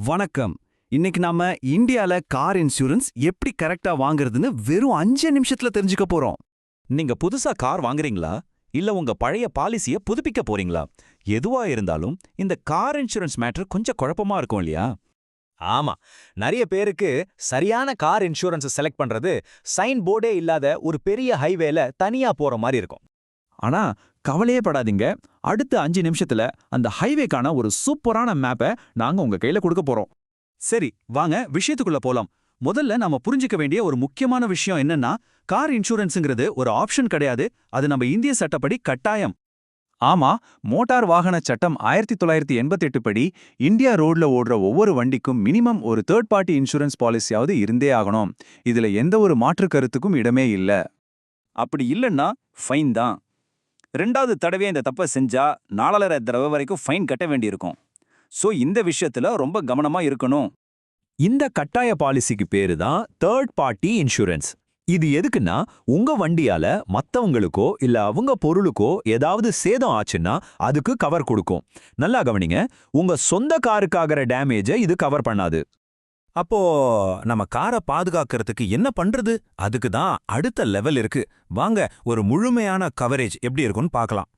வணக்கம். இன்னைக்கு நாம இந்தியால கார் இன்சூரன்ஸ் எப்படி கரெக்டா வாங்குறதுன்னு வெறும் 5 நிமிஷத்துல தெரிஞ்சுக்க போறோம். நீங்க புதுசா கார் வாங்குறீங்களா இல்ல உங்க பழைய பாலிசிய புதுப்பிக்க போறீங்களா? எதுவா இருந்தாலும் இந்த கார் இன்சூரன்ஸ் மேட்டர் கொஞ்சம் குழப்பமா இருக்கும் இல்லையா? ஆமா, நிறைய பேருக்கு சரியான கார் இன்சூரன்ஸ் செலக்ட் பண்றது சைன் போர்டே இல்லாத ஒரு பெரிய ஹைவேல தனியா போற மாதிரி இருக்கும். ஆனா கவலையே படாதீங்க. அடுத்த 5 நிமிஷத்துல அந்த ஹைவேக்கான ஒரு சூப்பரான மேப்பை நாங்க உங்க கையில கொடுக்க போறோம். சரி, வாங்க விஷயத்துக்குள்ள போலாம். முதல்ல நாம புரிஞ்சுக்க வேண்டிய ஒரு முக்கியமான விஷயம் என்னன்னா, கார் இன்சூரன்ஸ்ங்கிறது ஒரு ஆப்ஷன் கிடையாது. அது நம்ம இந்திய சட்டப்படி கட்டாயம். ஆமா, மோட்டார் வாகன சட்டம் 1988 படி இந்தியா ரோட்ல ஓடுற ஒவ்வொரு வண்டிக்கும் மினிமம் ஒரு தேர்ட் பார்ட்டி இன்சூரன்ஸ் பாலிசியாவது இருந்தே ஆகணும். இதுல எந்த ஒரு மாற்று கருத்துக்கும் இடமே இல்ல. அப்படி இல்லைன்னா ஃபைன் தான். 2வது தடவை இந்த தப்பை செஞ்சா 4.5 தடவை வரைக்கும் ஃபைன் கட்ட வேண்டியிருக்கும். சோ இந்த விஷயத்துல ரொம்ப கவனமா இருக்கணும். இந்த கட்டாய பாலிசிக்கு பேரு தான் தேர்ட் பார்ட்டி இன்சூரன்ஸ். இது எதுக்குன்னா உங்க வண்டியால மத்தவங்களுக்கோ இல்ல அவங்க பொருளுக்கோ ஏதாவது சேதம் ஆச்சுன்னா அதுக்கு கவர் கொடுக்கும். நல்லா கவனிங்க, உங்க சொந்த காருக்காகிற டேமேஜை இது கவர் பண்ணாது. அப்போ நம்ம காரை பாதுகாக்கிறதுக்கு என்ன பண்றது? அதுக்கு தான் அடுத்த லெவல் இருக்கு. வாங்க ஒரு முழுமையான கவரேஜ் எப்படி இருக்குன்னு பார்க்கலாம்.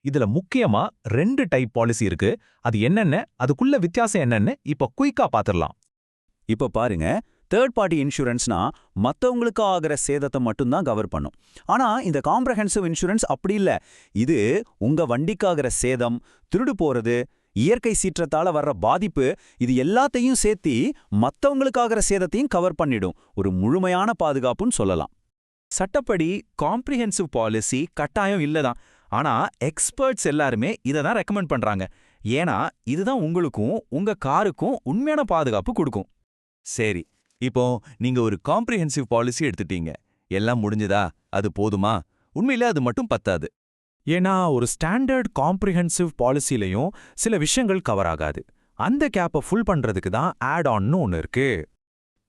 இதுல முக்கியமா 2 டைப் பாலிசி இருக்கு. அது என்னென்ன, அதுக்குள்ள வித்தியாசம் என்னன்னு இப்ப குயிக்கா பாத்துரலாம். இப்ப பாருங்க, தேர்ட் பார்ட்டி இன்சூரன்ஸ்னா மத்தவங்களுக்கு ஆகிற சேதத்தை மட்டும்தான் கவர் பண்ணும். ஆனா இந்த காம்ப்ரஹென்சிவ் இன்சூரன்ஸ் அப்படி இல்ல. இது உங்க வண்டிக்காகிற சேதம், திருடு போறது, இயற்கை சீற்றத்தால வர்ற பாதிப்பு, இது எல்லாத்தையும் சேர்த்தி மத்தவங்களுக்காகிற சேதத்தையும் கவர் பண்ணிடும். ஒரு முழுமையான பாதுகாப்புன்னு சொல்லலாம். சட்டப்படி காம்ப்ரிஹென்சிவ் பாலிசி கட்டாயம் இல்லதான். ஆனா எக்ஸ்பர்ட்ஸ் எல்லாருமே இதை தான் ரெக்கமெண்ட் பண்றாங்க. ஏன்னா இதுதான் உங்களுக்கும் உங்க காருக்கும் உண்மையான பாதுகாப்பு கொடுக்கும். சரி, இப்போ நீங்க ஒரு காம்ப்ரிஹென்சிவ் பாலிசி எடுத்துட்டீங்க. எல்லாம் முடிஞ்சதா? அது போதுமா? உண்மையில அது மட்டும் பத்தாது. ஏன்னா ஒரு ஸ்டாண்டர்ட் காம்ப்ரிஹென்சிவ் பாலிசிலையும் சில விஷயங்கள் கவர் ஆகாது. அந்த கேப்பை ஃபுல் பண்றதுக்கு தான் ஆட் ஆன்னு ஒன்று இருக்கு.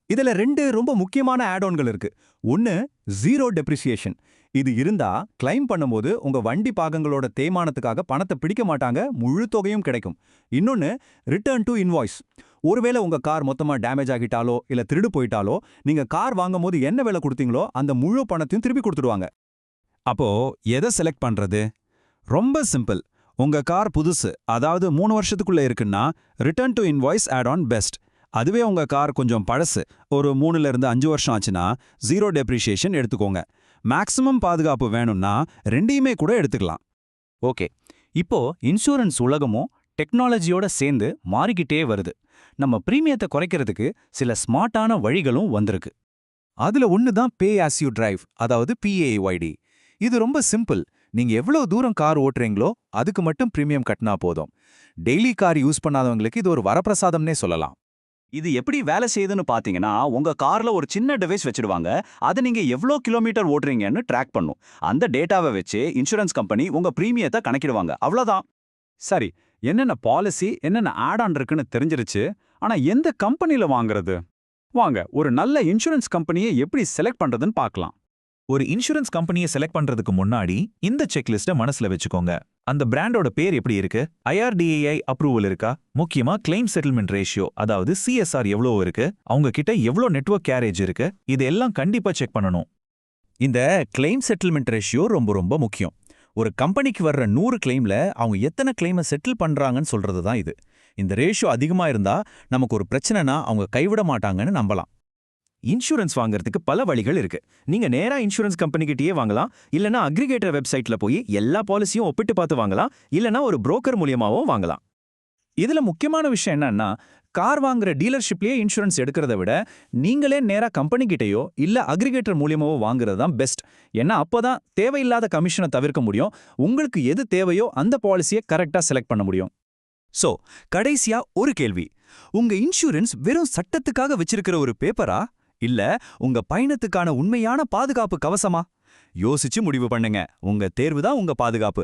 இதுல 2 ரொம்ப முக்கியமான ஆட்-ஆன்கள் இருக்கு. ஒன்னு ஜீரோ டெப்ரிசியேஷன். இது இருந்தா கிளைம் பண்ணும்போது உங்க வண்டி பாகங்களோட தேய்மானத்துக்காக பணத்தை பிடிக்க மாட்டாங்க, முழு தொகையும் கிடைக்கும். இன்னொன்னு ரிட்டர்ன் டு இன்வாய்ஸ். ஒருவேளை உங்க கார் மொத்தமா டேமேஜ் ஆகிட்டாலோ இல்ல திருடு போயிட்டாலோ நீங்க கார் வாங்கும்போது என்ன விலை கொடுத்தீங்களோ அந்த முழு பணத்தையும் திருப்பி கொடுத்துடுவாங்க. அப்போ எதை செலக்ட் பண்றது? ரொம்ப சிம்பிள். உங்க கார் புதுசு, அதாவது 3 வருஷத்துக்குள்ள இருக்குன்னா return to invoice add on best. அதுவே உங்க கார் கொஞ்சம் பழசு, ஒரு 3லேருந்து 5 வருஷம் ஆச்சுன்னா ஜீரோ டெப்ரிசியேஷன் எடுத்துக்கோங்க. மேக்ஸிமம் பாதுகாப்பு வேணும்னா 2யுமே கூட எடுத்துக்கலாம். ஓகே, இப்போ இன்சூரன்ஸ் உலகமும் டெக்னாலஜியோட சேர்ந்து மாறிக்கிட்டே வருது. நம்ம பிரீமியத்தை குறைக்கிறதுக்கு சில ஸ்மார்ட்டான வழிகளும் வந்திருக்கு. அதுல ஒன்று தான் பே ஆஸ் யூ டிரைவ், அதாவது PAYD. இது ரொம்ப சிம்பிள். நீங்க எவ்வளவு தூரம் கார் ஓட்டுறீங்களோ அதுக்கு மட்டும் பிரீமியம் கட்டினா போதும். டெய்லி கார் யூஸ் பண்ணாதவங்களுக்கு இது ஒரு வரப்பிரசாதம்னே சொல்லலாம். இது எப்படி வேலை செய்யுதுன்னு பாத்தீங்கன்னா, உங்க கார்ல ஒரு சின்ன டிவைஸ் வச்சிடுவாங்க. அதை நீங்க எவ்வளோ கிலோமீட்டர் ஓட்டுறீங்கன்னு ட்ராக் பண்ணும். அந்த டேட்டாவை வச்சு இன்சூரன்ஸ் கம்பெனி உங்க பிரீமியத்தை கணக்கிடுவாங்க. அவ்வளவுதான். சரி, என்னென்ன பாலிசி என்னென்ன ஆட் ஆன் இருக்குன்னு தெரிஞ்சிருச்சு. ஆனா எந்த கம்பெனில வாங்குறது? வாங்க ஒரு நல்ல இன்சூரன்ஸ் கம்பெனியை எப்படி செலக்ட் பண்றதுன்னு பார்க்கலாம். ஒரு இன்சூரன்ஸ் கம்பெனியை செலக்ட் பண்றதுக்கு முன்னாடி இந்த செக்லிஸ்ட்டை மனசுல வச்சுக்கோங்க. அந்த பிராண்டோட பேர் எப்படி இருக்கு? IRDAI அப்ரூவல் இருக்கா? முக்கியமா கிளைம் செட்டில்மெண்ட் ரேஷியோ, அதாவது CSR எவ்வளோ இருக்கு? அவங்க கிட்ட எவ்வளோ நெட்வொர்க் கேரேஜ் இருக்கு? இதெல்லாம் கண்டிப்பா செக் பண்ணணும். இந்த கிளைம் செட்டில்மெண்ட் ரேஷியோ ரொம்ப ரொம்ப முக்கியம். ஒரு கம்பெனிக்கு வர்ற 100 கிளைம்ல அவங்க எத்தனை கிளைமை செட்டில் பண்றாங்கன்னு சொல்றது தான் இது. இந்த ரேஷியோ அதிகமா இருந்தா நமக்கு ஒரு பிரச்சனைனா அவங்க கைவிட மாட்டாங்கன்னு நம்பலாம். இன்சூரன்ஸ் வாங்குறதுக்கு பல வழிகள் இருக்கு. நீங்க நேரா இன்சூரன்ஸ் கம்பெனிகிட்டயே வாங்கலாம், இல்லனா அக்ரிகேட்டர் வெப்சைட்ல போய் எல்லா பாலிசியும் ஒப்பிட்டு பார்த்து வாங்கலாம், இல்லனா ஒரு புரோக்கர் மூலமாவும் வாங்கலாம். இதுல முக்கியமான விஷயம் என்னன்னா, கார் வாங்குற டீலர்ஷிப்லயே இன்சூரன்ஸ் எடுக்கிறத விட நீங்களே நேரா கம்பெனி கிட்டயோ இல்ல அக்ரிகேட்டர் மூலியமாவோ வாங்குறது தான் பெஸ்ட். ஏன்னா அப்பதான் தேவையில்லாத கமிஷனை தவிர்க்க முடியும். உங்களுக்கு எது தேவையோ அந்த பாலிசியை கரெக்டா செலக்ட் பண்ண முடியும். சோ கடைசியா ஒரு கேள்வி. உங்க இன்சூரன்ஸ் வெறும் சட்டத்துக்காக வச்சிருக்கிற ஒரு பேப்பரா, இல்ல உங்க பயணத்துக்கான உண்மையான பாதுகாப்பு கவசமா? யோசிச்சு முடிவு பண்ணுங்க. உங்க தேர்வு தான் உங்க பாதுகாப்பு.